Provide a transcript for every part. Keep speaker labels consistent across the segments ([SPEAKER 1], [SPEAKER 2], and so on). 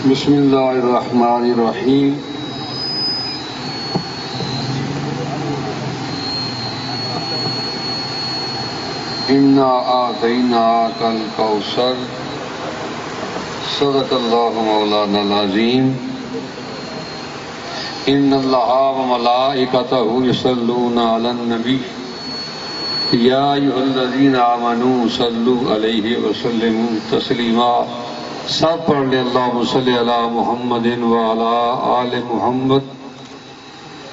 [SPEAKER 1] بسم اللہ الرحمن الرحیم انا اعطیناک الکوثر صدق اللہ مولانا العظیم ان اللہ وملائکتہ یصلون علی النبی یا ایھا الذین آمنوا صلوا علیہ وسلموا تسلیما۔ سب پڑھ لیں اللہم صلی علی محمد وعلی آل محمد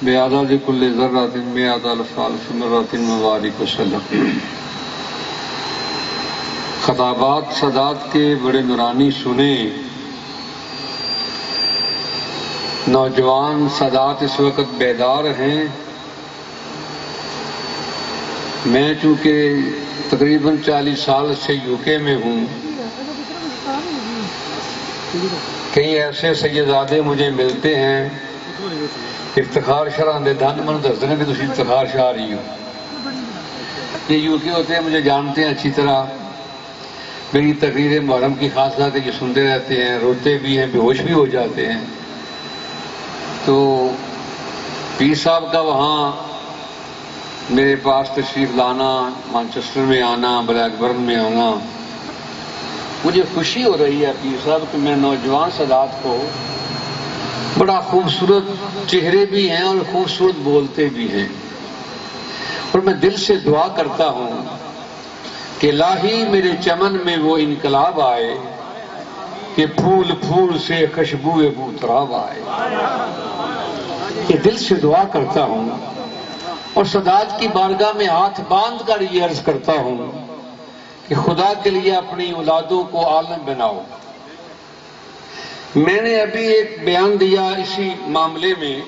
[SPEAKER 1] بعدد کل ذرۃ مئۃ الف الف مرۃ وبارک وسلم۔ خطابات سادات کے بڑے نورانی سنیں۔ نوجوان سادات اس وقت بیدار ہیں۔ میں چونکہ تقریباً 40 سال سے یو کے میں ہوں، کئی ایسے سیدزادے مجھے ملتے ہیں افتخار شرح دے دھن من دستے ہیں کہ تسی افتخار شاہ رہی ہو۔ یہ یو کے ہوتے ہیں، مجھے جانتے ہیں اچھی طرح، میری تقریر محرم کی خاص بات ہے کہ سنتے رہتے ہیں، روتے بھی ہیں، بے ہوش بھی ہو جاتے ہیں۔ تو پیر صاحب کا وہاں میرے پاس تشریف لانا، مانچسٹر میں آنا، بلیک برن میں آنا، مجھے خوشی ہو رہی ہے پیر صاحب کہ میں نوجوان سادات کو، بڑا خوبصورت چہرے بھی ہیں اور خوبصورت بولتے بھی ہیں، اور میں دل سے دعا کرتا ہوں کہ الہی میرے چمن میں وہ انقلاب آئے کہ پھول پھول سے خوشبو بوتراب آئے۔ یہ دل سے دعا کرتا ہوں اور سادات کی بارگاہ میں ہاتھ باندھ کر یہ عرض کرتا ہوں کہ خدا کے لیے اپنی اولادوں کو عالم بناؤ۔ میں نے ابھی ایک بیان دیا اسی معاملے میں،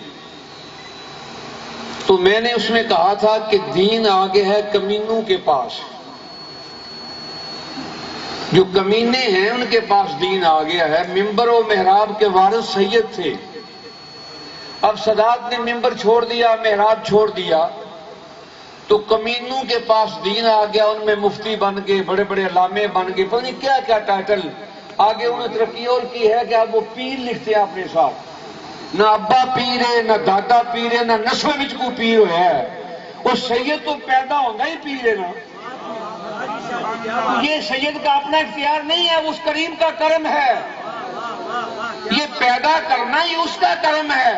[SPEAKER 1] تو میں نے اس میں کہا تھا کہ دین آگے ہے کمینوں کے پاس، جو کمینے ہیں ان کے پاس دین آ گیا ہے۔ ممبر و محراب کے وارث سید تھے، اب سادات نے ممبر چھوڑ دیا، محراب چھوڑ دیا، تو کمینوں کے پاس دین آ گیا، ان میں مفتی بن گئے، بڑے بڑے علامے بن گئے، پتہ نہیں کیا کیا ٹائٹل آگے انہوں نے ترقی اور کی ہے کہ اب وہ پیر لکھتے ہیں اپنے ساتھ، نہ ابا پیر ہے، نہ دادا پیر ہے، نہ نسل وچ کو پیر ہوا ہے۔ وہ سید تو پیدا ہونا ہی پیر ہے نا، یہ سید کا اپنا اختیار نہیں ہے، اس کریم کا کرم ہے، یہ پیدا کرنا ہی اس کا کرم ہے،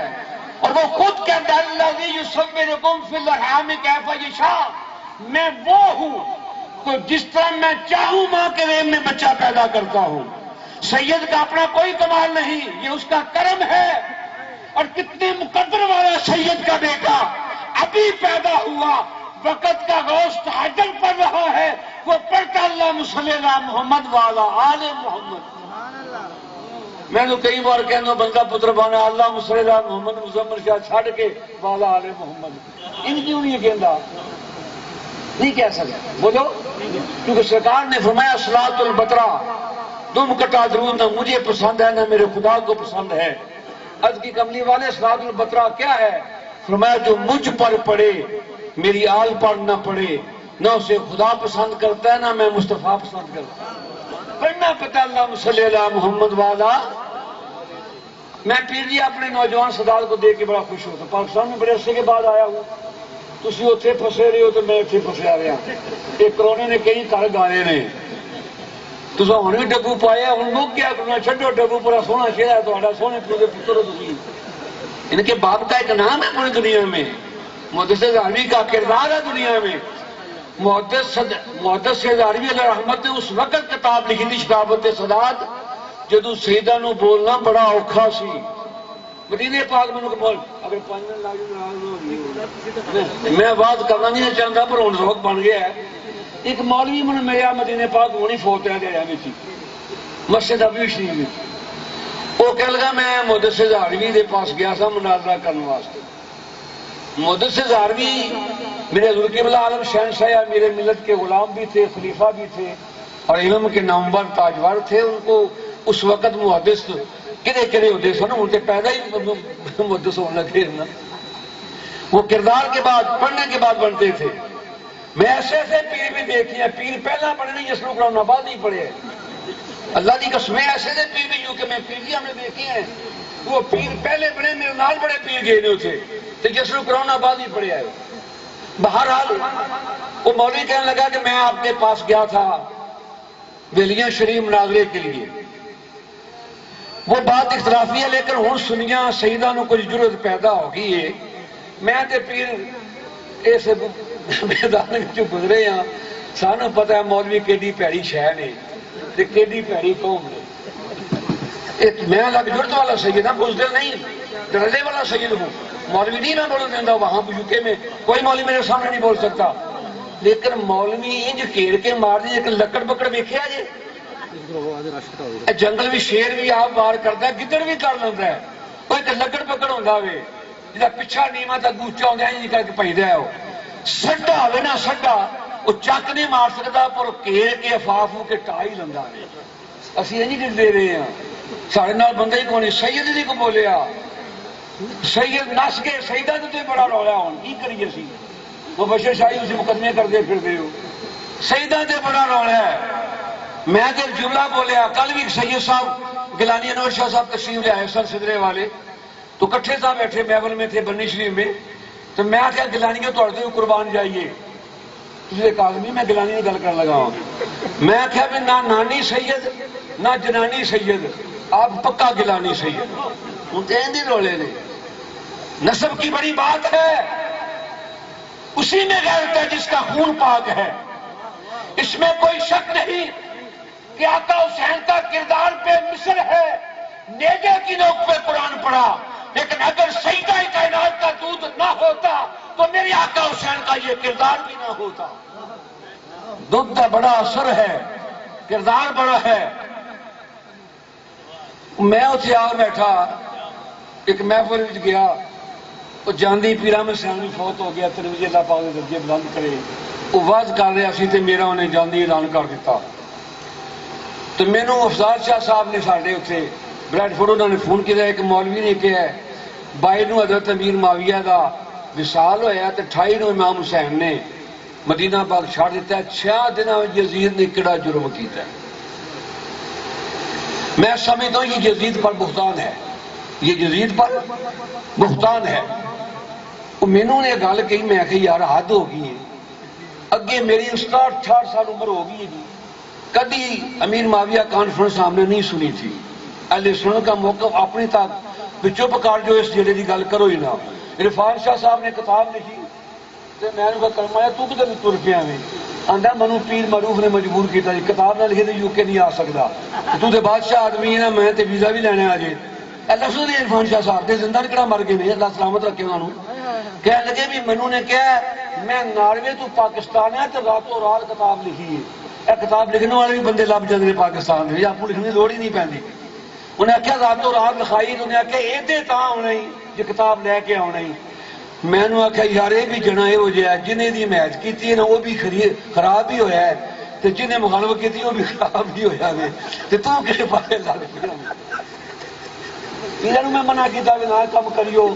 [SPEAKER 1] اور وہ خود کہتا ہے الذی یصورکم فی الارحام کیف یشاء، میں وہ ہوں کہ جس طرح میں چاہوں ماں کے ریحم میں بچہ پیدا کرتا ہوں۔ سید کا اپنا کوئی کمال نہیں، یہ اس کا کرم ہے، اور کتنے مقدر والا سید کا بیٹا ابھی پیدا ہوا، وقت کا غوث تہجد پڑھ رہا ہے، وہ پڑھتا اللہم صلی علی محمد وعلی آل محمد۔ میں تو کئی بار کہنا بندہ پتر بانا اللہ صلی علی محمد مزمل شاہ چھڑ کے والا آل محمد، ان کیوں نہیں کہندا؟ نہیں کہہ سکتا، بولو، کیونکہ سرکار نے فرمایا صلاۃ البترا، تم کٹا درود نہ مجھے پسند ہے نہ میرے خدا کو پسند ہے۔ عرض کی کملی والے صلاۃ البترا کیا ہے؟ فرمایا جو مجھ پر پڑھے میری آل پر نہ پڑھے، نہ اسے خدا پسند کرتا ہے نہ میں مصطفیٰ پسند کرتا ہوں۔ پڑھنا پتہ اللہ صلی اللہ محمد والا۔ میں پیر جی اپنے نوجوان سادات کو دیکھ کے بڑا خوش ہوتا، پاکستان میں بڑے عرصے کے بعد آیا ہوں، تسی اتنے پھسے رہے ہو تو میں اتنے پھسیا رہا، ایک کرونے نے کئی گھر گانے نے، تو ہوں بھی ڈبو پایا، ہوں لوگ کیا کرنا، چھڈو ڈبو پورا سونا شہر ہے تھوڑا، سونے پورے پتر ہو تسی، ان کے باپ کا ایک نام ہے پوری دنیا میں، محدث ہزاروی کا کردار ہے دنیا میں۔ محدث ہزاروی علیہ رحمت نے اس وقت کتاب لکھی تھی شتابت سادات جدو سیدہ نو بولنا بڑا اوکھا سی، مدینے پاک میں بول اگر 5 منٹ لگ میں بات کرنا نہیں چاہتا پر ہوں ذوق بن گیا ہے۔ ایک مولوی من میرا مدینے پاک ہونی فوت ہے گیا میں مسجد ابھی شریف، وہ کہہ لگا میں محدث ہزاروی دے پاس گیا سا مناظرہ کرنے واسطے۔ محدث ہزاروی میرے حضور قبلہ عالم شہنشاہ میرے ملت کے غلام بھی تھے، خلیفہ بھی تھے، اور علم کے نامور تاجور تھے۔ ان کو اس وقت محدث کدے کدے ہوتے سن، ان کے پیدا ہی محدث ہونے لگے نا، وہ کردار کے بعد پڑھنے کے بعد بنتے تھے۔ میں ایسے ایسے پیر بھی دیکھے ہیں، پیر پہلا پڑھے نہیں، اس لوگ بعد نہیں پڑھے، اللہ کی قسم ایسے دے پیر بھی یوں کہ میں پیر جی ہم نے دیکھے ہیں، وہ پیر پہلے بنے میرے نال بڑے پیر گئے نے اتنے تو جس کو کرونا بعد ہی پڑے آئے۔ بہرحال وہ مولوی کہنے لگا کہ میں آپ کے پاس گیا تھا ویلیاں شریف مناظرے کے لیے، وہ بات اختلافی ہے لیکن ہوں سنیاں سیدہ نو کچھ ضرورت پیدا ہو گئی ہے، میں تے پیر اس میدان جو گزرے ہاں سانو پتا ہے مولوی کیڈی پیڑی شہ نے تے کیڈی پیڑی قوم نے۔ میں لگ جرت والا سید ہوں، بزدل نہیں، ڈرلے والا سید ہوں، مولوی نہیں میں بولنے دینا، وہاں یوکے میں کوئی مولوی میرے سامنے نہیں بول سکتا، لیکن مولوی انج گھیر کے مار دی ایک لکڑ بکڑ ویکھیا جی، جنگل بھی شیر بھی آپ وار کرتا ہے، گدڑ بھی کر لینا ہے، کوئی ایک لکڑ پکڑ ہوتا ہوئے جا پچھا نیما تا گوچا ہوتا ہے کر کے پہنتا ہے، وہ سڈا ہوئے نا سڈا وہ چک نہیں مار سکتا پر گھیر کے افاف کے ٹا ہی لینا ہے۔ اسی یہ نہیں دے رہے ہیں، سارے نال بندہ ہی کون سید جی کو بولیا، سید نس کے سیدہ تو بڑا رولا ہوں کی کریے سی، وہ بشر شاہی اسے مقدمے کرتے پھرتے ہو، سیدہ تے بڑا رولا ہے۔ میں تو جملہ بولیا، کل بھی سید صاحب گیلانی انور شاہ صاحب تشریف لے آئے سن سدرے والے، تو کٹھے صاحب بیٹھے میبل میں تھے بنی شریف میں، تو میں آخیا گیلانیوں توڑتے ہوئے قربان جائیے، تجھے کاغذی میں گیلانی کی گل کر لگا ہوں، میں آخیا بھی نہ نانی سید نہ جنانی سید، آپ پکا گیلانی سید، ہوں دین دن رولے نے، نسب کی بڑی بات ہے، اسی میں غیرت ہے جس کا خون پاک ہے، اس میں کوئی شک نہیں کہ آقا حسین کا کردار پہ مصر ہے، نیزے کی نوک پہ قرآن پڑھا، لیکن اگر سیدہ کائنات کا دودھ نہ ہوتا تو میرے آقا حسین کا یہ کردار بھی نہ ہوتا۔ دودھ کا بڑا اثر ہے، کردار بڑا ہے۔ میں اتنے آ بیٹھا ایک محفل گیا، وہ جاندی پیرا میں سیانی فوت ہو گیا، تنویج اللہ پاک کے درجے بلند کرے، وہ واز کر رہا سی تے میرا انہیں جاندی اعلان کر دیتا، تو مینوں افضال شاہ صاحب نے ساڈے اتنے بریڈ فوڈ انہوں نے فون کیا، ایک مولوی نے کہا ہے بائی نو حضرت امیر معاویہ دا وصال ہویا تے 28 نو امام حسین نے مدینہ پاک چھاڑ دیتا ہے، 6 دنوں میں یزید نے کیڑا جرم کیتا ہے۔ میں سمجھتا ہوں یہ یزید پر بہتان ہے، یہ یزید پر بہتان ہے۔ مینوں نے گل کہی، میں کہ یار حد ہو گئی ہے، اگے میری 67 سال عمر ہو گئی ہے، کبھی امیر معاویہ کانفرنس ہم نے نہیں سنی تھی، اہل سنت کا موقف اپنی تک چپ کر جو اس جڑے کی گل کرو ہی نہ۔ عرفان شاہ صاحب نے کتاب لکھی تو میں نے کلمہ آیا تو کدھر تر پیا میں آندا منو پیر معروف نے مجبور کیتا جی کتاب نہ لکھے تو یو کے نہیں آ سکتا، تو تے بادشاہ آدمی ہے نا، میں تے ویزا بھی لینے آ جائے۔ لفظ نے عرفان شاہ صاحب دے زندہ کہڑا مر گئے نے، اللہ سلامت رکھے انہوں کہنے لگے بھی منو نے کہا میں ناروے تو پاکستان ہے تو راتوں رات کتاب لکھی ہے، یہ کتاب لکھنے والے بھی بندے لب جاتے ہیں پاکستان میں، آپ کو لکھنے کی لوڑ ہی نہیں پیندی۔ انہیں آخیا راتوں رات لکھائی، انہیں آخیا یہ تاں آنا ہی جی کتاب لے کے آنا ہی۔ میں نے آخیا یار یہ بھی جنا یہ ہو جائے جنہیں دی محنت کی ہے نا وہ بھی خراب ہی ہویا ہے، تو جنہیں مخالفت کی وہ بھی خراب ہی ہویا ہے، تو کسی پاسے لگ پیا۔ میں منع کیا بھی نہ کام کریو،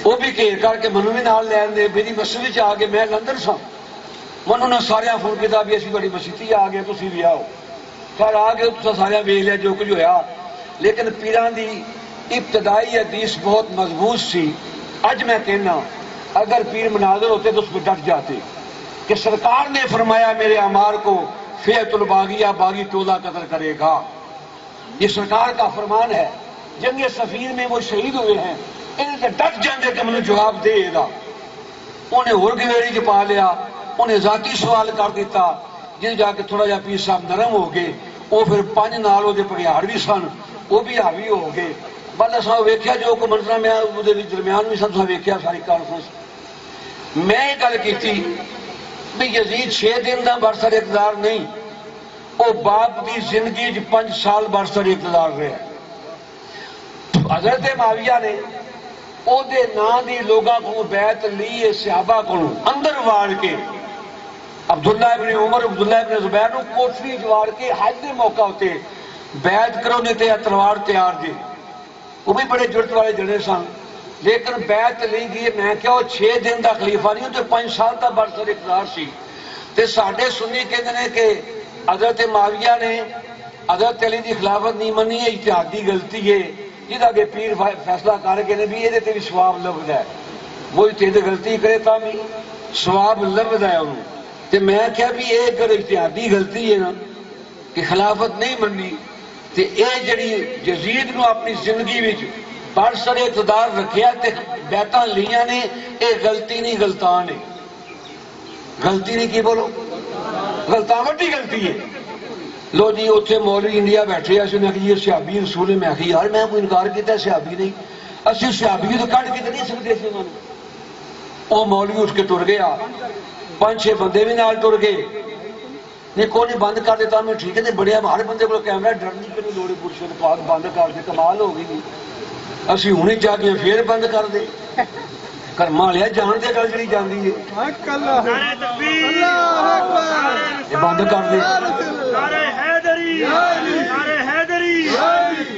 [SPEAKER 1] وہ بھی گھیر کر کے منو بھی نال لین دے، میری مسجد آ کے میں لندن سا، منو نے سارے فون کیا بھی اسی بڑی مسیتی آ گئے تھی بھی آؤ، خیر آ گئے تو سارے ویچ لیا جو کچھ ہویا، لیکن پیران دی ابتدائی حدیث بہت مضبوط سی۔ اج میں کہنا اگر پیر مناظر ہوتے تو اس پہ ڈٹ جاتے کہ سرکار نے فرمایا میرے اعمار کو فیعت الباغیہ باغی ٹولہ قتل کرے گا، یہ سرکار کا فرمان ہے۔ جنگ صفین میں وہ شہید ہوئے ہیں، انہیں سے ڈٹ جاندے کہ مجھے جواب دے گا، انہیں ہرگویری چ پا لیا، انہیں ذاتی سوال کر دیتا، جن جا کے تھوڑا جا پیر صاحب نرم ہو گئے، وہ پھر 5 نال وہ پگیاڑ بھی سن وہ بھی حاوی ہو گئے۔ بس اصل ویکیا جو کو منظر میں درمیان بھی سب ویکیا ساری کانفرنس میں یہ گل کی تھی بھی یزید 6 دن کا برسر اقتدار نہیں، وہ باپ کی زندگی 5 سال برسر اقتدار رہے۔ حضرت معاویہ نے او دے نام دی لوگاں کو بیعت لی صحابہ کو اندر وار کے، عبداللہ ابن عمر عبداللہ ابن زبیر کو کوٹری جوار کے حج دے موقع ہوتے بیعت کرو نے تے تلوار تیار دی، وہ بھی بڑے جرت والے جڑے سن، لیکن بیعت لی گئی۔ میں کیا وہ 6 دن دا خلیفہ نہیں تو 5 سال دا برسر اقتدار سی۔ تے ساڈے سنی کہندے نے کہ حضرت معاویہ نے حضرت علی دی خلافت نہیں منی ہے اجتہادی غلطی ہے جہاں کہ پیر فیصلہ کر کے بھی یہ بھی ثواب لبدا ہے وہ اجتہاد غلطی کرے تا بھی ثواب لبدا ہے انہوں تے میں کہا بھی یہ اگر اجتہادی غلطی ہے نا کہ خلافت نہیں منی تے اے جڑی یزید نو اپنی زندگی وچ بڑھ سر اقتدار رکھیا تے بیعتاں لیاں نے اے غلطی نہیں غلطان ہے غلطی نہیں کی بولو غلطان وڈی غلطی ہے لو جی اتنے مولوی انڈیا بیٹھے اس نے کہ یہ صحابی رسول میں آخی یار میں کوئی انکار کیتا ہے صحابی نہیں اسی صحابی تو کٹ کے نہیں سکتے سی انہوں نے وہ مولوی اٹھ کے ٹر گیا 5-6 بندے بھی نال ٹر گئے نہیں کوئی نہیں بند کر دیتا میں ٹھیک ہے بڑے ہر بندے کو کیمرہ ڈرنے کی لوڑ پوچھے پاک بند کر دے کمال ہو گئی اسی ہوں چاہ کے پھر بند کر دے کرما لیا جان دے گل جڑی جاندی ہے یہ بند کر دے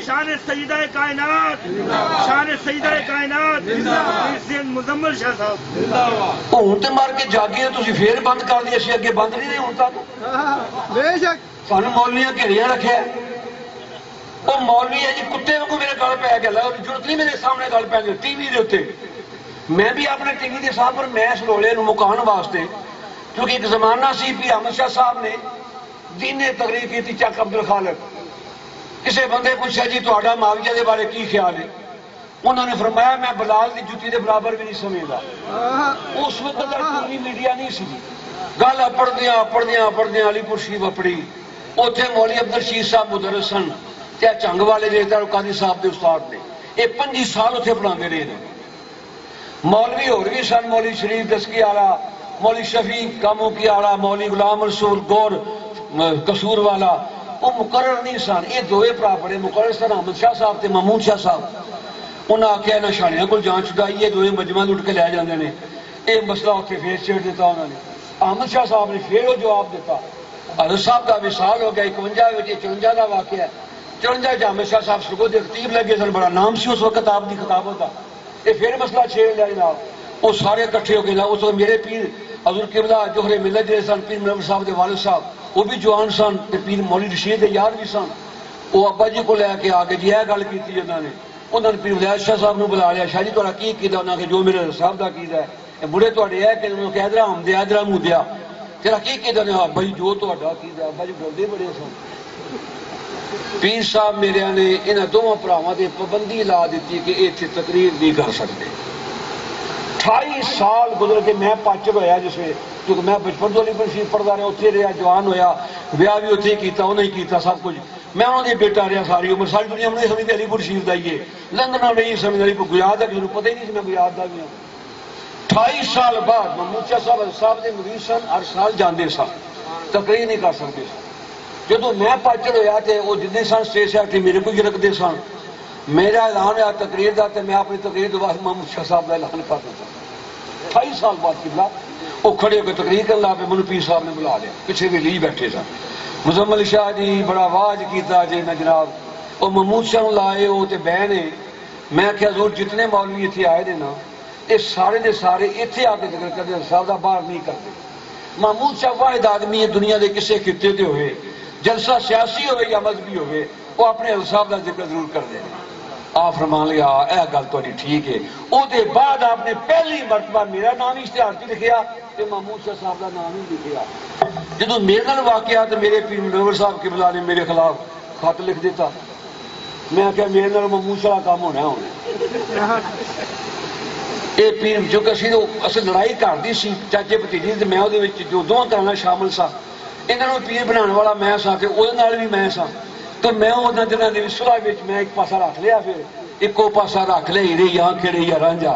[SPEAKER 2] شان سیدہ کائنات شان سیدہ کائنات مزمل شاہ صاحب
[SPEAKER 1] ہوں تو مار کے جاگے تھی پھر بند کر دی اسی اگے بند نہیں رہے ہوں تک
[SPEAKER 2] بے شک
[SPEAKER 1] سانو مولویاں گھیریا رکھا وہ مولوی ہے جی کتے کو میرے گل پی گیا ضرورت نہیں میرے سامنے گل پی گئی ٹی وی کے اتنے میں بھی اپنے ٹی وی کے ساتھ پر میں اس رولے مکان واسطے کیونکہ ایک زمانہ سی پی احمد شاہ صاحب نے دین تقریر کی تھی چک عبد الخالق کسی بندے پوچھا جی تا معاویہ کے بارے کی خیال ہے انہوں نے فرمایا میں بلال کی جتی کے برابر بھی نہیں سمجھتا اس وقت ٹی وی میڈیا نہیں سی گل پڑھدیا علی پور شریف اپڑی اتنے مولوی عبد الرشید صاحب مدرس سن کیا چنگ والے جیسا قاضی صاحب کے استاد نے یہ 25 سال اتنے پڑھا رہے ہیں مولوی اور بھی سن مولوی شریف دسکی والا مولوی شفیع کاموں کی والا مولوی غلام منصور گور قصور والا وہ مقرر نہیں سن یہ دوے برا پڑے مقرر سن احمد شاہ صاحب تے محمود شاہ صاحب انہیں آخیا نہ شانیاں کو جان چھٹائی یہ دوے مجمع اٹھ کے لے جاندے نے یہ مسئلہ اتنے پھر چھیڑ دیتا انہوں نے احمد شاہ صاحب نے پھر وہ جواب دیتا حضرت صاحب کا وصال ہو گیا 51 54 کا واقعہ ہے 54 احمد شاہ صاحب سگو دے خطیب لگے سن بڑا نام سی اس وقت آپ کی خطاب ہوتا یہ پھر مسئلہ چھیڑ لیا جناب وہ سارے کٹھے ہو گئے نا اس وقت میرے پیر حضور قبلہ جوہر ملت جڑے سن پیر منور صاحب کے والد صاحب وہ بھی جوان سن پیر مولوی رشید یار بھی سن وہ ابا جی کو لے کے آ کے جی یہ گل کی انہوں نے پیر ولایت شاہ صاحب بلا لیا شاہ جی تھوڑا کی کیتا انہوں نے جو میرے صاحب کا کیتا ہے بڑے تے یہ کہ انہوں نے کہہ دیا ہم دیا ادرا منہ دیا تیرا کی کیتا نے ابا جی جو تا کیتا ابا جی ڈرتے بڑے سن پیر صاحب میرے نے انہوں دونوں بھراواں تے پابندی لا دیتی کہ اتنے تقریر نہیں کر سکتے 28 سال گزر کے میں پاچر ہویا جس میں کیونکہ میں بچپن تو علی پور شریف پڑھتا رہا اتنے رہا جوان ہویا بیاہ بھی اتنے کیتا انہیں ہی کیتا سب کچھ میں انہوں نے بیٹا رہا ساری عمر ساری دنیا میں نہیں سمجھتے علی پور شریف کا ہی ہے لندن میں نہیں سمجھتا علی پور گجرات کا کسی کو پتہ ہی نہیں سی میں گجرات کا بھی ہوں 28 سال بعد محمود شاہ صاحب کے مرید سن ہر سال جاندے سن تقریر نہیں کر سکتے سن جدو میں پاچر ہویا تھے وہ جتنے سن اسٹیج سیکٹری میرے کو ہی رکھتے سن میرا اعلان ہوا تقریر کا تو میں اپنی تقریر کے بعد محمود شاہ صاحب کا اعلان کر دیتا 28 سال بعد کبلا وہ کھڑے ہو کے تقریر کرنے لگے منو پیر صاحب نے بلا لیا پیچھے بھی لی بیٹھے سن مزمل شاہ جی بڑا واج کیتا جی میں جناب وہ محمود شاہ لائے وہ تے بہن ہے میں کیا حضور جتنے مولوی اتنے آئے دے نا یہ سارے دے سارے اتنے آ کے ذکر کرتے صاحب کا باہر نہیں کرتے محمود شاہ واحد آدمی ہے دنیا کے کسے خطے تے ہوئے جلسہ سیاسی ہوئے یا مذہبی ہوئے وہ اپنے صاحب کا ذکر ضرور کر دیں آپ فرمان لیا اے گل تھوڑی ٹھیک ہے وہ دے بعد آپ نے پہلی مرتبہ میرا نام ہی اشتہار سے لکھیا کہ محمود شاہ صاحب کا نام ہی لکھیا جدو میرے نال واقعہ تو میرے پیر منور صاحب قبلہ نے میرے خلاف خط لکھ دیتا میں کہا میرے نال محمود شاہ کا کام ہونا یہ پیر جو کہ اصل لڑائی کرتی سی چاچے بھتیجی میں وہ جو دونوں طرح شامل سا انہوں نے پیر بنا والا میں سا کہ وہ بھی میں سا تو میں وہ دنوں کے سلاح میں ایک پاسا رکھ لیا پھر ایک پاسا رکھ لیا ہیرے یا کھڑے یا رانجا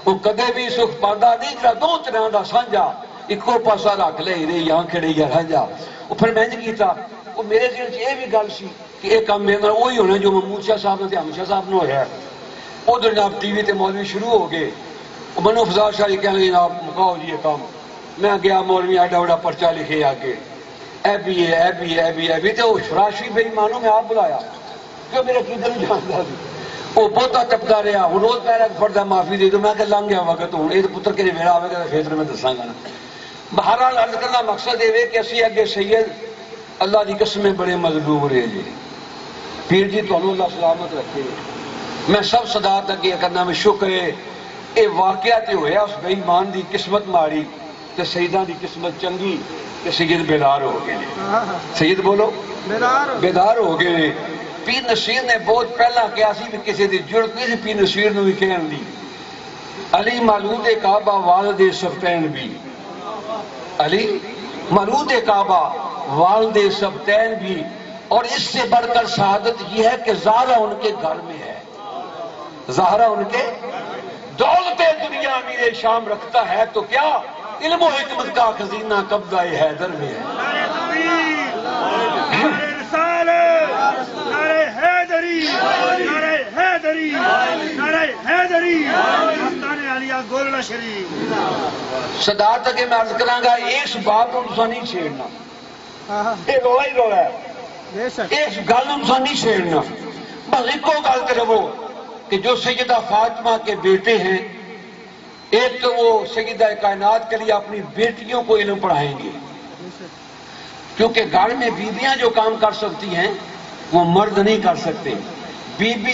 [SPEAKER 1] وہ کدے بھی سکھ پاتا نہیں جا دو طرح کا سانجا ایک پاسا رکھ لیا ہیرے یا کھڑے یا رانجا وہ پھر میں کیتا وہ میرے دل سے یہ بھی گل سی کہ یہ کام میرے وہی ہونا جو محمود شاہ صاحب نے احمد شاہ صاحب نے ہوا وہ جناب ٹی وی تے مولوی شروع ہو گئے منو فضال شاہ جی کہنے لگے جناب مکاؤ جی یہ کام میں گیا مولوی ایڈا وڈا پرچہ لکھے آگے اے بھی ہے اے بھی ہے اے بھی ہے بھی تو فراشی بے ایمانوں میں آپ بلایا کیوں میرا کدھر نہیں جانتا سی وہ بہتا ٹپتا رہا ہوں روز پہ فردا معافی دے دو میں کہ لنگ گیا وقت ہوں یہ پتر کے ویڑا آئے گا فیصلے میں دساں گا بہرحال عرض کرنا مقصد یہ کہ اسی اگے سید
[SPEAKER 3] اللہ کی قسمیں بڑے مظلوم رہے جی پیر جی تو اللہ سلامت رکھے میں سب صدات اگے کرنا میں شکر ہے یہ واقعہ تے ہویا اس بے ایمان دی قسمت ماڑی تے سیداں دی قسمت چنگی کہ سید بیدار ہو گئے سید بولو بیدار ہو گئے پیر نصیر نے بہت پہلا کیا سی بھی کسی دی جرت نہیں سی پیر نصیر نے بھی کہن دی علی مولود کعبہ والد سبتین بھی علی مولود کعبہ والد سبتین بھی اور اس سے بڑھ کر شہادت یہ ہے کہ زہرا ان کے گھر میں ہے زہرا ان کے دولت دنیا امیر شام رکھتا ہے تو کیا علم و حکمت کا خزینہ قبضہ حیدر میں ہے صدارت کے میں عرض کروں گا اس بات کو تسا نہیں چھیڑنا یہ رولا ہی رولا ہے اس گل کو تسا نہیں چھیڑنا بس ایک گل تے رہو کہ جو سیدہ فاطمہ کے بیٹے ہیں ایک تو وہ سیدہ کائنات کے لیے اپنی بیٹیوں کو علم پڑھائیں گے کیونکہ گھر میں بیویاں جو کام کر سکتی ہیں وہ مرد نہیں کر سکتے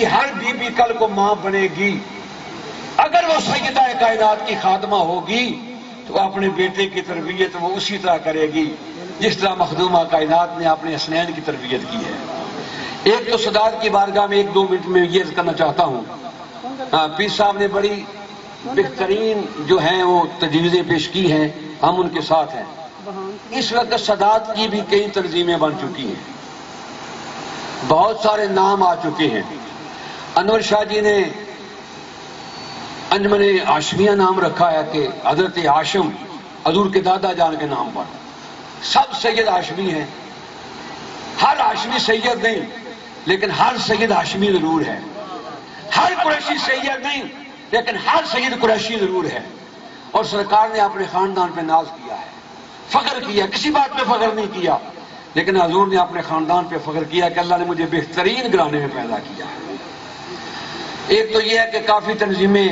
[SPEAKER 3] ہر بیوی کل کو ماں بنے گی اگر وہ سیدہ کائنات کی خادمہ ہوگی تو اپنے بیٹے کی تربیت وہ اسی طرح کرے گی جس طرح مخدومہ کائنات نے اپنے حسنین کی تربیت کی ہے ایک تو صدارت کی بارگاہ میں 1-2 منٹ میں یہ کرنا چاہتا ہوں پیر صاحب نے بڑی بہترین جو ہیں وہ تجویزیں پیش کی ہیں ہم ان کے ساتھ ہیں اس وقت صدارت کی بھی کئی تنظیمیں بن چکی ہیں بہت سارے نام آ چکے ہیں انور شاہ جی نے انجمن ہاشمیہ نام رکھا ہے کہ حضرت ہاشم حضور کے دادا جان کے نام پر سب سید ہاشمی ہیں ہر ہاشمی سید نہیں لیکن ہر سید ہاشمی ضرور ہے ہر قریشی سید نہیں لیکن ہر سید قریشی ضرور ہے اور سرکار نے اپنے خاندان پہ ناز کیا ہے فخر کیا کسی بات پہ فخر نہیں کیا لیکن حضور نے اپنے خاندان پہ فخر کیا کہ اللہ نے مجھے بہترین گھرانے میں پیدا کیا ہے ایک تو یہ ہے کہ کافی تنظیمیں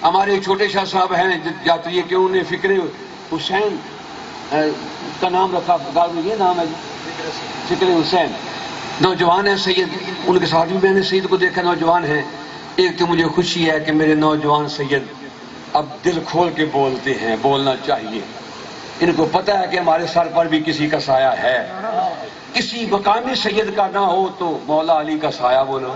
[SPEAKER 3] ہمارے چھوٹے شاہ صاحب ہیں جاتی ہے کہ انہوں نے فکر حسین کا نام رکھا یہ نام ہے فکر حسین نوجوان ہیں سید ان کے ساتھ بھی میں نے سید کو دیکھا نوجوان ہیں ایک تو مجھے خوشی ہے کہ میرے نوجوان سید اب دل کھول کے بولتے ہیں بولنا چاہیے ان کو پتہ ہے کہ ہمارے سر پر بھی کسی کا سایہ ہے کسی مقامی سید کا نہ ہو تو مولا علی کا سایہ بولو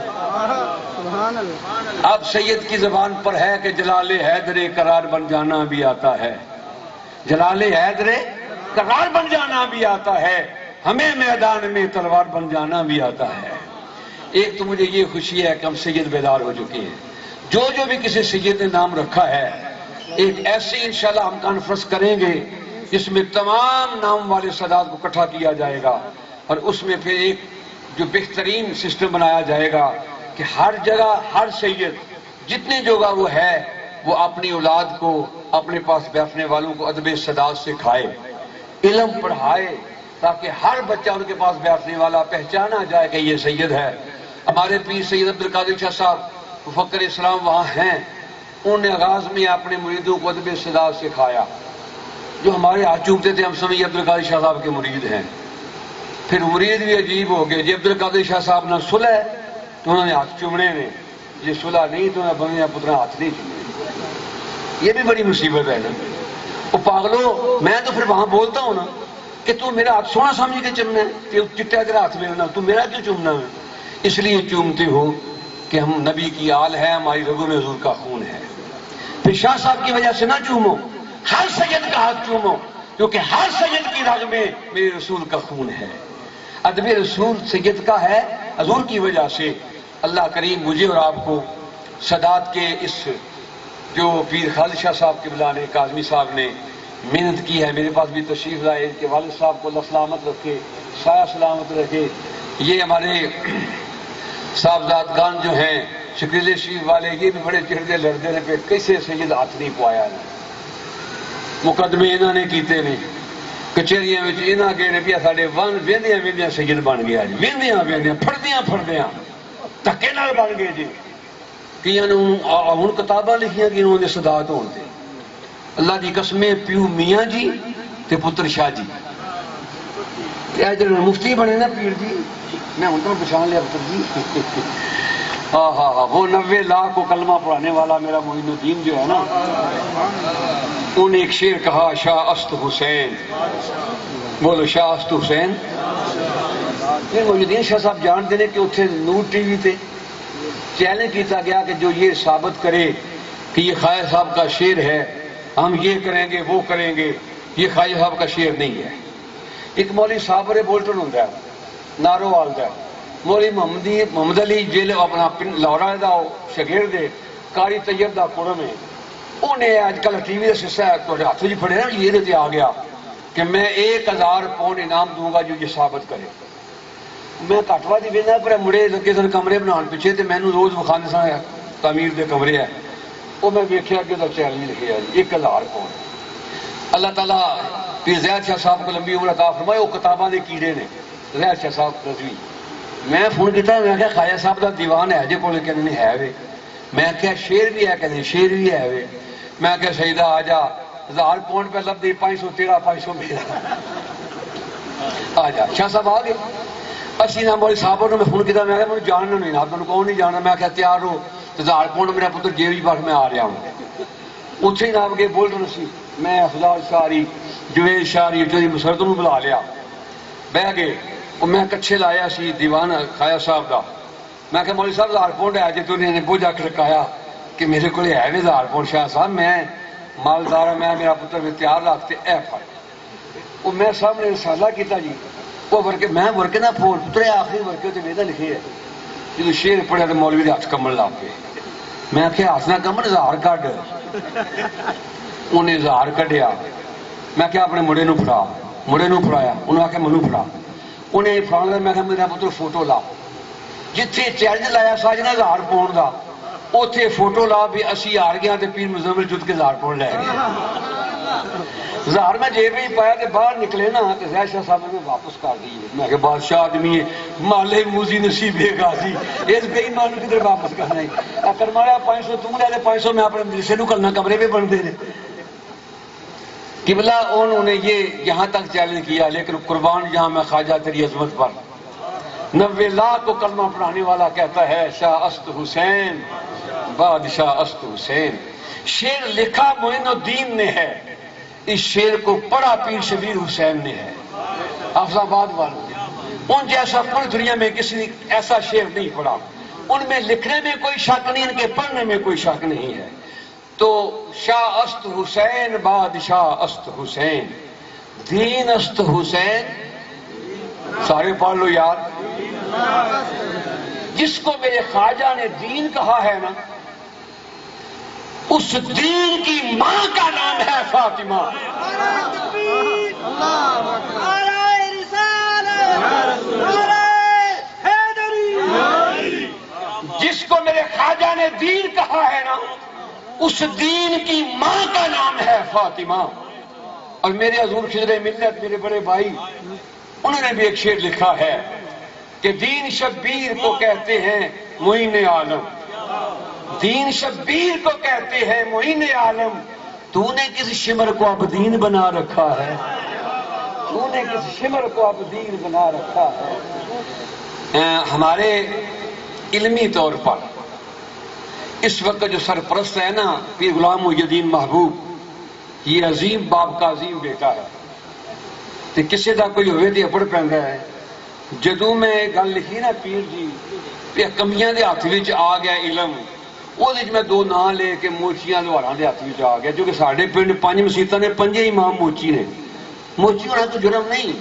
[SPEAKER 3] اب سید کی زبان پر ہے کہ جلال حیدر قرار بن جانا بھی آتا ہے جلال حیدر قرار بن جانا بھی آتا ہے ہمیں میدان میں تلوار بن جانا بھی آتا ہے ایک تو مجھے یہ خوشی ہے کہ ہم سید بیدار ہو چکے ہیں جو بھی کسی سید نے نام رکھا ہے ایک ایسی انشاءاللہ ہم کانفرنس کریں گے جس میں تمام نام والے سادات کو اکٹھا کیا جائے گا اور اس میں پھر ایک جو بہترین سسٹم بنایا جائے گا کہ ہر جگہ ہر سید جتنے جگہ وہ ہے وہ اپنی اولاد کو اپنے پاس بیٹھنے والوں کو ادب سادات سکھائے علم پڑھائے تاکہ ہر بچہ ان کے پاس بیٹھنے والا پہچانا جائے کہ یہ سید ہے ہمارے پیر سید عبدالقادر شاہ صاحب مفکر اسلام وہاں ہیں انہوں نے آغاز میں اپنے مریدوں کو ادب سادات سکھایا جو ہمارے ہاتھ چومتے تھے ہم سمجھے عبدالقادر شاہ صاحب کے مرید ہیں پھر مرید بھی عجیب ہو گئے جی عبدالقادر شاہ صاحب نے صلح تو انہوں نے ہاتھ چومنے میں یہ صلح نہیں تو انہیں بنیا پترا ہاتھ نہیں چومنے یہ بھی بڑی مصیبت ہے نا وہ پاگلو میں تو پھر وہاں بولتا ہوں نا کہ تو میرا ہاتھ سونا سمجھ کے چومنا ہے کہ چٹا تیرا ہاتھ میرا تو میرا کیوں چومنا ہے اس لیے چومتے ہو کہ ہم نبی کی آل ہے ہماری رگوں میں حضور کا خون ہے پھر شاہ صاحب کی وجہ سے نہ چومو ہر سید کا ہاتھ چومو کیونکہ ہر سید کی رگ میں میرے رسول کا خون ہے ادب رسول سید کا ہے حضور کی وجہ سے اللہ کریم مجھے اور آپ کو سادات کے اس جو پیر خالد شاہ صاحب کے بلا نے کاظمی صاحب نے محنت کی ہے میرے پاس بھی تشریف لائے ان کے والد صاحب کو اللہ سلامت رکھے سایہ سلامت رکھے یہ ہمارے صاحبزاد گان جو ہیں شکریل شریف والے یہ بھی بڑے چہرے لڑتے رہے پہ کیسے سید ہاتھ نہیں پوایا ہے مقدمے انہوں نے کیتے نے کچہریاں میں انہاں کہنے پیا ساڑے ون ویندیاں ویندیاں سید بن گیا جی ویندیاں پھڑدیاں تھکے نال بن گئے جی کیاں ہن کتاباں لکھیاں کہ انہوں نے سادات ہون تے اللہ دی قسمیں پیو میاں جی تے پتر شاہ جی مفتی بنے نا پیر جی، میں ان کو پہچان لیا پتر جی. ہاں ہاں ہاں، وہ 90 لاکھ کو کلمہ پڑھانے والا میرا معین الدین جو ہے نا، انہوں نے ایک شعر کہا، شاہ است حسین. بولو شاہ است حسین. معین الدین شاہ صاحب جانتے ہیں کہ اتنے نور ٹی وی تے چیلنج کیتا گیا کہ جو یہ ثابت کرے کہ یہ خواجہ صاحب کا شعر ہے، ہم یہ کریں گے وہ کریں گے، یہ خواجہ صاحب کا شعر نہیں ہے. ایک مولوی صابر بولٹن ہوتا ہے، نارو والد ہے، مولوی محمد علی جیل اپنا لاہورا دا شگرد ہے، قاری طیب دا قرم ہے. انہیں آج کل ٹی وی کا سلسلہ ہاتھ میں پڑے نا، یہ آ گیا کہ میں 1000 پاؤنڈ انعام دوں گا جو یہ ثابت کرے. میں کٹوا دی بہنا پر مڑے لگے سن کمرے بنا پیچھے، تو مینو روز وکھانے سن تعمیر دے کمرے ہے. وہ میں ویکیا کہ وہ چیلنج لکھے ہے 1000 پاؤنڈ. اللہ تعالیٰ پیر زید شاہ صاحب کو لمبی عمر عطا فرمائے. وہ کتاباں دے کیڑے نے زید شاہ صاحب رضوی. میں فون کیا، میں کہا خواجہ صاحب کا دیوان ہے جی کول؟ کہنے ہے وے. میں کہا شعر بھی ہے؟ کہنے شعر بھی ہے وے. میں کہا سیدہ آ جا، 1000 پاؤنڈ پہ لب دی، 500 تیرا، 500 میرا. آ جا. شاہ صاحب آ گئے. اسی نام والی صاحب نے میں فون کیا، میں کہا مجھے جاننا نہیں، آپ کون نہیں جاننا. میں کہا تیار ہو، 1000 پاؤنڈ میرا پتر جیب پاس میں آ رہا ہوں. اتنے ہی نام کے بول رہے سی. میں افضال شاری، جوید شاری، جو مسرت نو بلا لیا، بہ گئے. میں کچھے لایا سی دیوان خواجہ صاحب کا. میں کہا مولوی صاحب 1000 پاؤنڈ ہے جی؟ تو انہیں بوجھ آ کے رکھایا کہ میرے کو ہے 1000 پاؤنڈ. شاہ صاحب میں مالدار ہوں، میں میرا پتر میں تیار رکھتے اے پڑ. وہ میں صاحب نے رسالہ کیتا جی، وہ ورکے میں ورکے نہ پھول پترے آخری ورکے تو میرا لکھے ہے. جب شعر پڑھا تو مولوی کے ہاتھ کمل لا کے. میں کہ ہاتھ نہ کمل، 1000 کڈ. انہیں 1000 کڈیا. میں کیا اپنے مڑے نو پڑھا، مڑے نو پڑھایا. انہوں نے آخیا منو پڑھا. انہیں فلان لیا. میں کہا میرا پتر فوٹو لا. جتھے چیلنج لایا ساجنا 1000 پاؤنڈ کا، اوتھے فوٹو لا بھی اسی ہار گیا تے پیر مزمل جت کے 1000 پاؤنڈ لے گیا. 1000 میں جیب میں پایا تے باہر نکلے نا کہ زید شاہ صاحب نے واپس کر دیے. میں کہ بادشاہ آدمی ہے، مالے موزی نصیب غازی، اس بے ایمان کو کدھر واپس کرنا ہے. اکر مارا 500 تم لے لے، 500 میں اپنے مدرسے نو کرنا، کمرے پہ بن دے. قبلہ انہوں نے یہ یہاں تک چیلنج کیا، لیکن قربان جہاں میں خواجہ تیری عظمت پر. 90 لاکھ کو کلمہ پڑھانے والا کہتا ہے شاہ است حسین، بادشاہ است حسین. شعر لکھا معین الدین نے ہے، اس شعر کو پڑھا پیر شبیر حسین نے ہے. حافظ آباد والوں ان جیسا پوری دنیا میں کسی نے ایسا شعر نہیں پڑھا. ان میں لکھنے میں کوئی شک نہیں، ان کے پڑھنے میں کوئی شک نہیں ہے. تو شاہ است حسین، بادشاہ است حسین، دین است حسین. سارے پڑھ لو یار. جس کو میرے خواجہ نے دین کہا ہے نا، اس دین کی ماں کا نام ہے فاطمہ. جس کو میرے خواجہ نے دین کہا ہے نا، اس دین کی ماں کا نام ہے فاطمہ. اور میرے حضور خضر ملت، میرے بڑے بھائی، انہوں نے بھی ایک شعر لکھا ہے کہ دین شبیر کو کہتے ہیں معین عالم، دین شبیر کو کہتے ہیں معین عالم. تو نے کس شمر کو اب دین بنا رکھا ہے، تو نے کس شمر کو اب دین بنا رکھا ہے. ہمارے علمی طور پر اس وقت جو سرپرست ہے نا پیر غلام محی الدین محبوب، یہ عظیم باپ کا عظیم بیٹا ہے. تو کسی کا کوئی ہوئے تو اپڑ پہنتا ہے. جدوں میں گل لکھی نا پیر جی کمیاں دے ہاتھ وچ آ گیا علم، وہ میں 2 نام لے کے موچیاں لوہاراں دے ہاتھ وچ آ گیا. جو کہ ساڈے پنڈ 5 مسیتاں نے 5 امام موچی نے. موچی ہونا تو جرم نہیں،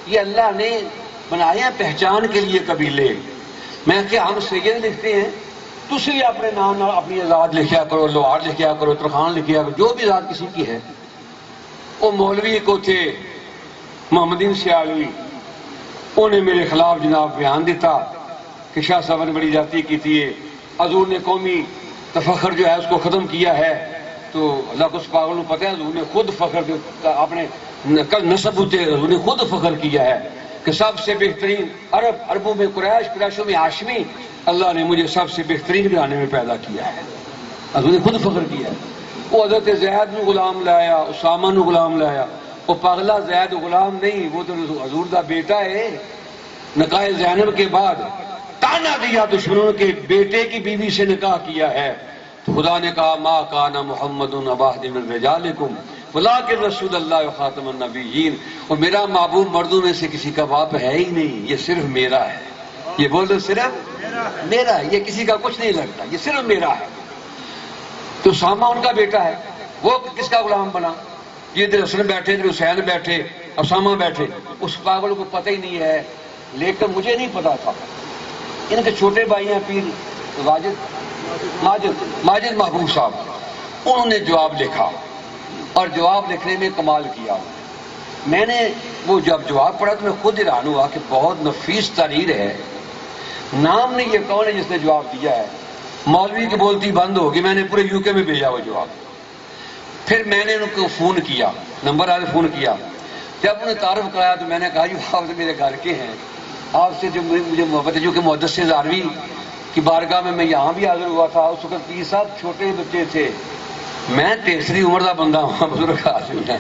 [SPEAKER 3] یہ اللہ نے بنایا پہچان کے لیے قبیلے. میں کہ ہم سید لکھتے ہیں، تسی بھی اپنے نام اپنی آزاد لکھیا کرو، لوہار لکھیا کرو، ترخان لکھیا کرو، جو بھی ذات کسی کی ہے. وہ مولوی کو تھے محمد سیالوی، انہیں میرے خلاف جناب بیان دیتا کہ شاہ صاحب نے بڑی جاتی کی تھی. حضور نے قومی تفخر جو ہے اس کو ختم کیا ہے. تو اللہ کو اس پاگل کو پتہ ہے حضور نے خود فخر اپنے نسب ہوتے، حضور نے خود فخر کیا ہے کہ سب سے بہترین عربوں میں قریش، قریشوں میں ہاشمی، اللہ نے مجھے سب سے بہترین گھرانے میں پیدا کیا ہے. حضور نے خود فخر کیا ہے. وہ حضرت زید نو غلام لایا، اسامہ نو غلام لایا، وہ پاگلا زید غلام نہیں، وہ تو حضور دا بیٹا ہے۔ نکاح زینب کے بعد تانا دیا دشمنوں کے بیٹے کی بیوی سے نکاح کیا ہے، تو خدا نے کہا ما کان محمد ابا احد من رجالکم ولکن رسول اللہ خاتم النبیین، اور میرا محبوب مردوں میں سے کسی کا باپ ہے ہی نہیں، یہ صرف میرا ہے۔ یہ بول دو صرف میرا ہے، یہ کسی کا کچھ نہیں لگتا، یہ صرف میرا ہے۔ تو اسامہ ان کا بیٹا ہے، وہ کس کا غلام بنا؟ یہ ادھر حسن بیٹھے، ادھر حسین بیٹھے، اسامہ بیٹھے، اس پاگل کو پتہ ہی نہیں ہے، لیکن مجھے نہیں پتا تھا۔ ان کے چھوٹے بھائی ہیں پیر ماجد محبوب صاحب، انہوں نے جواب لکھا، اور جواب لکھنے میں کمال کیا۔ میں نے وہ جب جواب پڑھا تو میں خود حیران ہوا کہ بہت نفیس تحریر ہے، نام نہیں یہ کون ہے جس نے جواب دیا ہے۔ مولوی کی بولتی بند ہوگی، میں نے پورے یو کے میں بھیجا وہ جواب۔ پھر میں نے ان کو فون کیا، نمبر آگے فون کیا، جب انہیں تعارف کرایا تو میں نے کہا یہ آپ میرے گھر کے ہیں، آپ سے جو مجھے محبت ہے، جو کہ محدث زاروی کی بارگاہ میں یہاں بھی حاضر ہوا تھا، اس وقت پیر صاحب چھوٹے بچے تھے، میں تیسری عمر کا بندہ ہوں، بزرگ آدمی ہے۔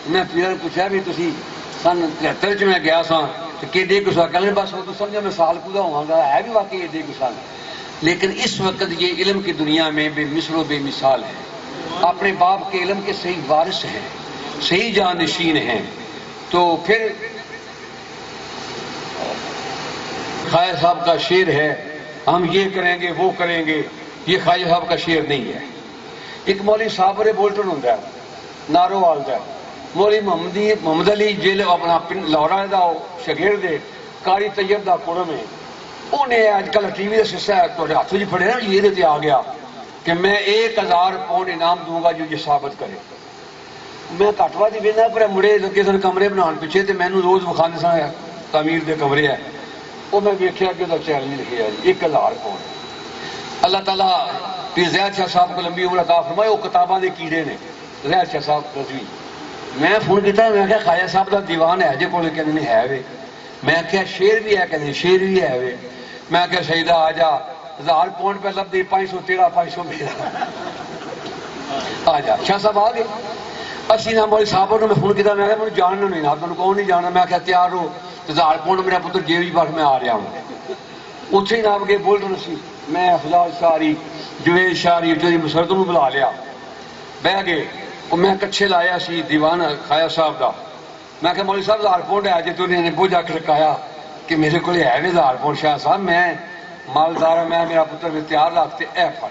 [SPEAKER 3] میں پیروں نے پوچھا بھی تسی سن 73 میں گیا سا تو کیڈے کچھ کہنے بس وہ تو سمجھا میں سال پورا ہوا گا، ہے بھی واقعی ایڈے کچھ سال، لیکن اس وقت یہ علم کی دنیا میں بے مثل و بے مثال ہے، اپنے باپ کے علم کے صحیح وارث ہیں، صحیح جانشین ہیں۔ تو پھر خواجہ صاحب کا شعر ہے، ہم یہ کریں گے وہ کریں گے، یہ خواجہ صاحب کا شعر نہیں ہے۔ ایک مولوی صاحب بولٹن ہوتا ہے، نارو والد ہے، مولوی محمد علی جیل اپنا لاہورا دا شگرد ہے، قاری طیب دا قرم ہے، انہیں آج کل ٹی وی کا سلسلہ ہے ہاتھ جی پڑے نا، یہ آ گیا کہ میں 1000 پاؤنڈ انعام دوں گا جو یہ ثابت کرے۔ میں کٹوا دی بہنا پر مڑے لگے سن کمرے بنا پیچھے، تو مینو روز وکھانے سن تعمیر دے کمرے ہے، وہ میں ویکیا کہ وہ چیلنج لکھے ہے 1000 پاؤنڈ۔ اللہ تعالیٰ پیر زید شاہ صاحب کو لمبی عمر عطا فرمائے، وہ کتاباں دے کیڑے نے زید شاہ صاحب رضوی۔ میں فون کیا، میں کہا خواجہ صاحب کا دیوان ہے جی کول، کہنے ہے وے، میں کیا شعر بھی ہے، کہنے شعر بھی ہے وے، میں کہا شہیدہ آ جا 1000 پاؤنڈ پہ لب دے 500 تیرا 500 میرا، آ جا۔ شاہ صاحب آ گئے، اسی نام والی صاحب نے میں فون کیا، میں کہا مجھے جاننا نہیں، آپ میں کون نہیں جاننا، میں کہا تیار ہو 1000 پاؤنڈ میرا پتر جیوی پاس میں آ رہا ہوں۔ اتنے ہی نام گئے بول رہے سی، میں افضال شاری جوید شاری جی مسرت نو بلا لیا، بہ گئے، اور میں کچھے لایا سی دیوان خواجہ صاحب دا، میں کہا مولوی صاحب 1000 پاؤنڈ ہے جی، تو انہیں بوجھ آ کے رکھایا کہ میرے کو ہے بھی 1000 پاؤنڈ، شاہ صاحب میں مالدار، میں میرا پتر میں تیار رکھتے اے پھڑ،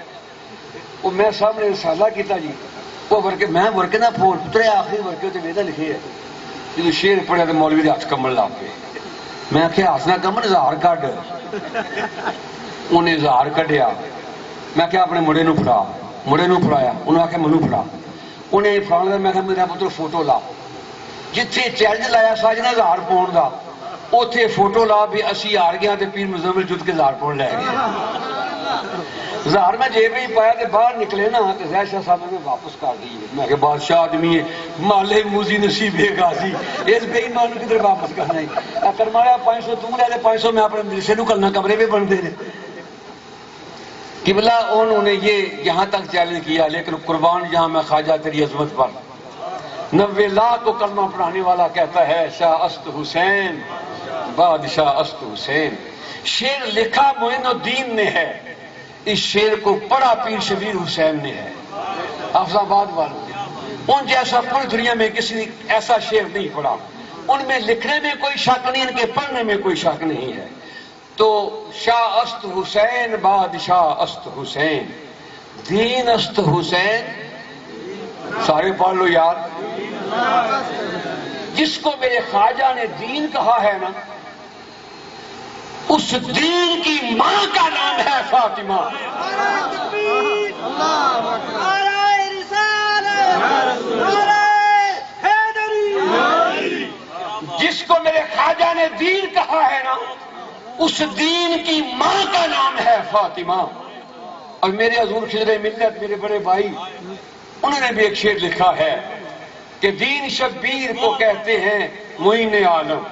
[SPEAKER 3] وہ میں صاحب نے رسالہ کیتا جی، وہ ورکے میں ورکے نہ پھول پتر آخری ورکے تو میرا لکھے ہے، جب شعر پڑھا تو مولوی دے ہاتھ کمن لا پے، میں کہ ہاتھ نہ کمن 1000 کڈ، انہیں 1000 کڈیا، میں کہ اپنے مڑے نو پھڑا، مڑے نو پھڑایا، انہوں نے آخیا منو پھڑا، انہیں فرانا، میں کہ میرا پتر فوٹو لا، جتھے چیلنج لایا ساج نے 1000 پاؤنڈ کا، اوتھے فوٹو لا بھی اسی ہار گیا تے پیر مزمل جت کے 1000 پاؤنڈ لے گیا۔ 1000 میں جیب میں پایا تے باہر نکلے نا تے زید شاہ صاحب نے واپس کر دی، میں کہ بادشاہ آدمی ہے، مالے موزی نصیب غازی، اس بے ایمان کو کدھر واپس کرنا ہے، کرمایا 500 تو لے لے 500 میں اپنے مدرسے نو کرنا، کمرے پہ بن دے قبلہ۔ انہوں نے یہ یہاں تک چیلنج کیا، لیکن قربان جہاں میں خواجہ تیری عظمت پر 90 لاکھ کو کلمہ پڑھانے والا کہتا ہے شاہ است حسین بادشاہ است حسین۔ شعر لکھا معین الدین نے ہے، اس شعر کو پڑھا پیر شبیر حسین نے ہے، حافظ آباد والوں، ان جیسا پوری دنیا میں کسی نے ایسا شعر نہیں پڑھا، ان میں لکھنے میں کوئی شک نہیں، ان کے پڑھنے میں کوئی شک نہیں ہے۔ تو شاہ است حسین بادشاہ است حسین، دین است حسین، سارے پڑھ لو یار، جس کو میرے خواجہ نے دین کہا ہے نا، اس دین کی ماں کا نام ہے فاطمہ۔ جس کو میرے خواجہ نے دین کہا ہے نا، اس دین کی ماں کا نام ہے فاطمہ۔ اور میرے حضور خضر ملت میرے بڑے بھائی، انہوں نے بھی ایک شعر لکھا ہے کہ دین شبیر کو کہتے ہیں معین عالم،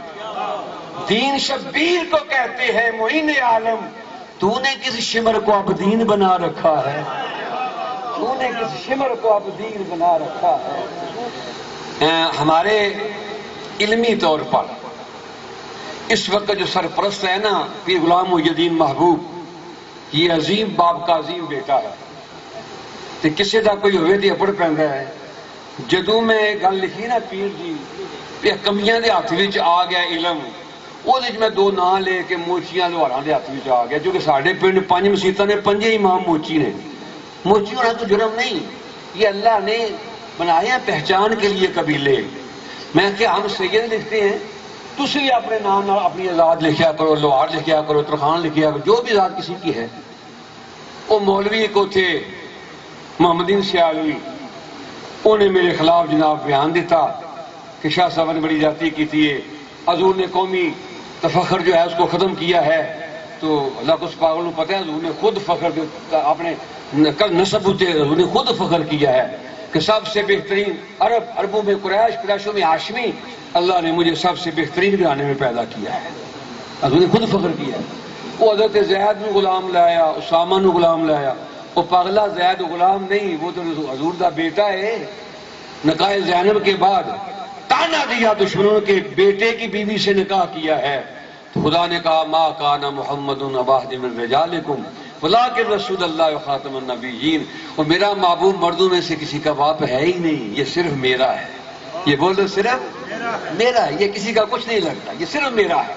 [SPEAKER 3] دین شبیر کو کہتے ہیں معین عالم، تو نے کس شمر کو اب دین بنا رکھا ہے، تو نے کس شمر کو اب دین بنا رکھا ہے۔ ہمارے علمی طور پر اس وقت جو سرپرست ہے نا پیر غلام محی الدین محبوب، یہ عظیم باپ کا عظیم بیٹا ہے تے کسے دا کوئی ہوئے تے اپڑ پیندا ہے۔ جدوں میں گل لکھی نا پیر جی تے کمیاں دے ہاتھ وچ آ گیا علم، وہ میں دو نام لے کے موچیاں لوہاراں دے ہاتھ وچ آ گیا، جو کہ ساڈے پنڈ 5 مسیتاں نے 5 امام موچی نے۔ موچی ہونا تو جرم نہیں، یہ اللہ نے بنایا پہچان کے لیے قبیلے۔ میں کہ ہم سید لکھتے ہیں، تسی بھی اپنے نام اپنی آزاد لکھیا کرو، لوہار لکھیا کرو، ترخان لکھیا کرو، جو بھی ذات کسی کی ہے۔ وہ مولوی کو تھے محمدین سیالوی، انہیں میرے خلاف جناب بیان دیتا کہ شاہ صاحب نے بڑی جاتی کی تھی، حضور نے قومی تفخر جو ہے اس کو ختم کیا ہے۔ تو اللہ کو اس پاگل کو پتہ ہے حضور نے خود فخر اپنے نسب ہوتے حضور نے خود فخر کیا ہے کہ سب سے بہترین عربوں میں قریش، قریشوں میں ہاشمی، اللہ نے مجھے سب سے بہترین گھرانے میں پیدا کیا ہے، حضور نے خود فخر کیا ہے۔ وہ حضرت زید نو غلام لایا، اسامہ نو غلام لایا، وہ پاگلا زید غلام نہیں، وہ تو حضور دا بیٹا ہے۔ نکاح زینب کے بعد تانا دیا دشمنوں کے، بیٹے کی بیوی سے نکاح کیا ہے، تو خدا نے کہا ما کان محمد ابا احد من رجالکم ولکن رسول اللہ خاتم النبیین، اور میرا محبوب مردوں میں سے کسی کا باپ ہے ہی نہیں، یہ صرف میرا ہے۔ یہ بول دو صرف میرا ہے، یہ کسی کا کچھ نہیں لگتا، یہ صرف میرا ہے۔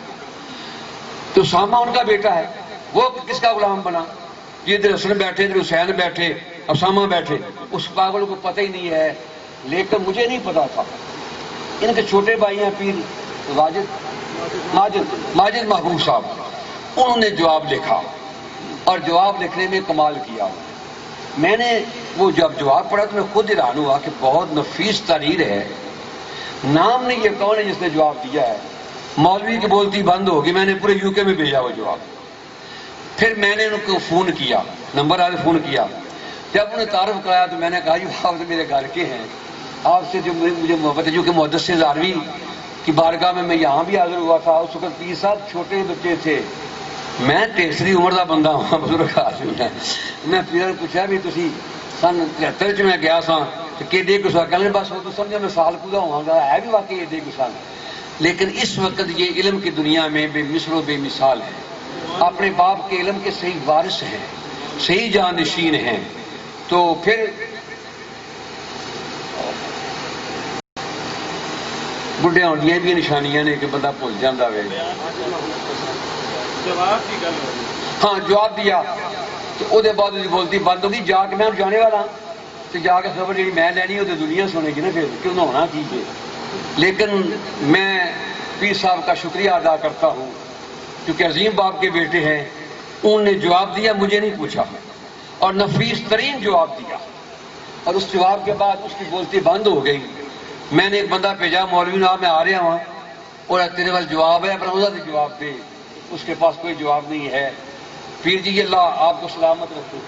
[SPEAKER 3] تو اسامہ ان کا بیٹا ہے، وہ کس کا غلام بنا؟ یہ ادھر حسن بیٹھے، ادھر حسین بیٹھے، اسامہ بیٹھے، اس پاگل کو پتہ ہی نہیں ہے۔ لیکن مجھے نہیں پتا تھا، ان کے چھوٹے بھائی ہیں پیر ماجد محبوب صاحب، انہوں نے جواب لکھا، اور جواب لکھنے میں کمال کیا۔ میں نے وہ جب جواب پڑھا تو میں خود حیران ہوا کہ بہت نفیس تحریر ہے، نام نہیں یہ کون ہے جس نے جواب دیا ہے۔ مولوی کی بولتی بند ہوگی، میں نے پورے یو کے میں بھیجا وہ جواب۔ پھر میں نے ان کو فون کیا، نمبر آج فون کیا، جب انہیں تعارف کرایا تو میں نے کہا یہ آپ میرے گھر کے ہیں، آپ سے جو مجھے محبت ہے، جو کہ محدث زاروی کی بارگاہ میں یہاں بھی حاضر ہوا تھا، اس وقت 30 سال چھوٹے بچے تھے، میں تیسری عمر کا بندہ ہوں، بزرگ آدمی ہے۔ میں پھر پوچھا بھی تسی سن 73 میں گیا سا کہ ڈے کو سال کہنے بس وہ تو سمجھا میں سال پورا ہوا گا، ہے بھی واقعی ڈے کو سال۔ لیکن اس وقت یہ علم کی دنیا میں بے مثل و بے مثال ہے، اپنے باپ کے علم کے صحیح وارث ہیں، صحیح جانشین ہیں۔ تو پھر بڑھے ہوندیاں بھی نشانیاں نے کہ بندہ بھول جاتا ہے۔ ہاں جواب دیا تو وہ بعد بولتی بند ہوگی، جا کے میں جانے والا تو جا کے خبر جی میں لینی وہ تو دنیا سنے گی نا، پھر کیوں نہ ہونا کیجیے۔ لیکن میں پیر صاحب کا شکریہ ادا کرتا ہوں کیونکہ عظیم باپ کے بیٹے ہیں، انہوں نے جواب دیا، مجھے نہیں پوچھا، اور نفیس ترین جواب دیا، اور اس جواب کے بعد اس کی بولتی بند ہو گئی۔ میں نے ایک بندہ بھیجا، مولوی صاحب میں آ رہا ہوں اور تیرے پاس جواب ہے، پر وہ جواب دے، اس کے پاس کوئی جواب نہیں ہے۔ پیر جی اللہ آپ کو سلامت رکھے،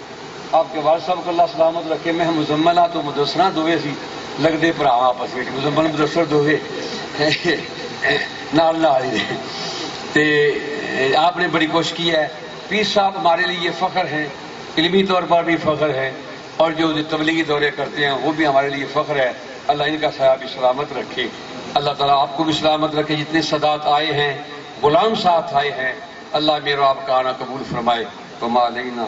[SPEAKER 3] آپ کے والد صاحب کو اللہ سلامت رکھے۔ میں مزمل ہاں تو مدثر دوے سی لگتے بھرا آپس میں، مزمل مدثر دوے نال نال ہی تے آپ نے بڑی کوشش کی ہے۔ پیر صاحب ہمارے لیے فخر ہیں، علمی طور پر بھی فخر ہے، اور جو تبلیغی دورے کرتے ہیں وہ بھی ہمارے لیے فخر ہے۔ اللہ ان کا سایہ بھی سلامت رکھے، اللہ تعالیٰ آپ کو بھی سلامت رکھے۔ جتنے سادات آئے ہیں، غلام ساتھ آئے ہیں، اللہ میرا آپ کا آنا قبول فرمائے۔ وما علینا